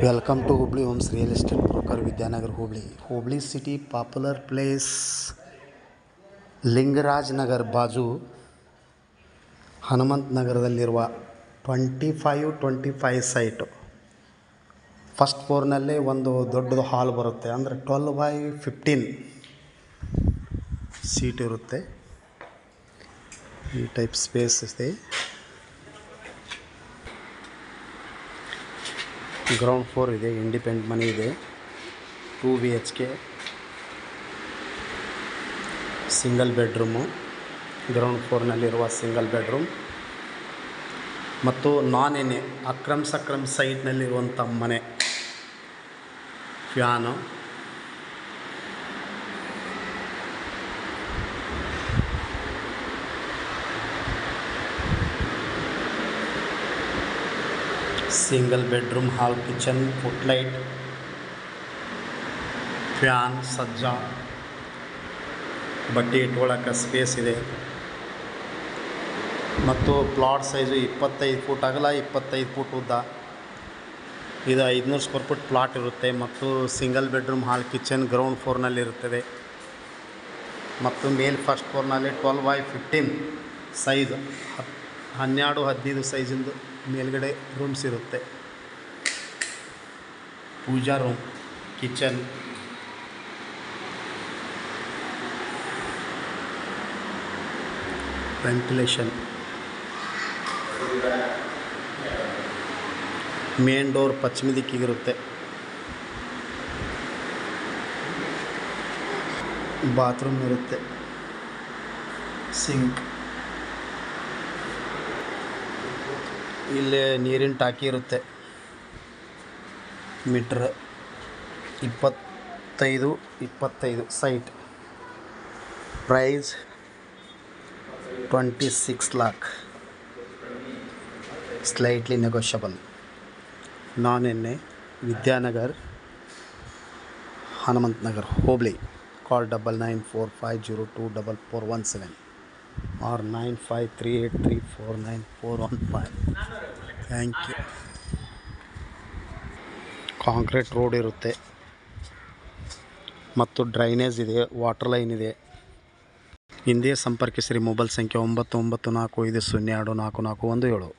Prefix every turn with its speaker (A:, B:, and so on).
A: Welcome to Hubli Homes Real Estate Broker Vidyanagar Hubli. Hubli City popular place Lingaraj Nagar ಬಾಜು ಹನುಮಂತ ನಗರದಲ್ಲಿರುವ 25 site. First ಫ್ಲೋರ್ನಲ್ಲೇ ಒಂದು ದೊಡ್ಡದು ಹಾಲ್ ಬರುತ್ತೆ, ಅಂದರೆ 12x15 ಸೀಟ್ ಇರುತ್ತೆ. ಈ ಟೈಪ್ ಸ್ಪೇಸ್ ಇದೆ. ಗ್ರೌಂಡ್ ಫ್ಲೋರ್ ಇದೆ, ಇಂಡಿಪೆಂಡೆಂಟ್ ಮನೆ ಇದೆ, 2 BHK, ಸಿಂಗಲ್ ಬೆಡ್ರೂಮು. ಗ್ರೌಂಡ್ ಫ್ಲೋರ್ನಲ್ಲಿರುವ ಸಿಂಗಲ್ ಬೆಡ್ರೂಮ್ ಮತ್ತು non N A Akram Sakram ಸೈಟ್ನಲ್ಲಿರುವಂಥ ಮನೆ. Fan, single bedroom, hall, kitchen, footlight, fan, ಸಜ್ಜಾ, ಬಟ್ಟೆ ಇಟ್ಕೊಳ್ಳೋಕೆ ಸ್ಪೇಸ್ ಇದೆ. ಮತ್ತು ಪ್ಲಾಟ್ ಸೈಜು 25 ಫೂಟ್ ಅಗಲ, 25 ಫೂಟ್ ಉದ್ದ. ಇದು 500 ಸ್ಕ್ವೇರ್ ಫೀಟ್ ಪ್ಲಾಟ್ ಇರುತ್ತೆ. ಮತ್ತು single bedroom, hall, kitchen ground ಫ್ಲೋರ್ನಲ್ಲಿರುತ್ತದೆ. ಮತ್ತು ಮೇಲ್ ಫಸ್ಟ್ ಫ್ಲೋರ್ನಲ್ಲಿ 12x15 ಸೈಜ್ 12-15 ಸೈಜಿಂದು ಮೇಲ್ಗಡೆ ರೂಮ್ಸ್ ಇರುತ್ತೆ. Puja room, kitchen, ventilation, main door ಪಶ್ಚಿಮ ದಿಕ್ಕಿಗಿರುತ್ತೆ. ಬಾತ್ರೂಮ್ ಇರುತ್ತೆ, ಸಿಂಕ್, ಇಲ್ಲೇ ನೀರಿನ ಟಾಕಿ ಇರುತ್ತೆ. Metre 25 site. Price 26 lakh, slightly negotiable. Non N A, Vidyanagar, Hanumantha Nagar, Hubli. Call 9945024417 or 9538349415. Thank you. Concrete road ಇರುತ್ತೆ ಮತ್ತು ಡ್ರೈನೇಜ್ ಇದೆ, ವಾಟರ್ ಲೈನ್ ಇದೆ. ಹಿಂದೆ ಸಂಪರ್ಕಿಸಿರಿ. ಮೊಬೈಲ್ ಸಂಖ್ಯೆ 9945024417.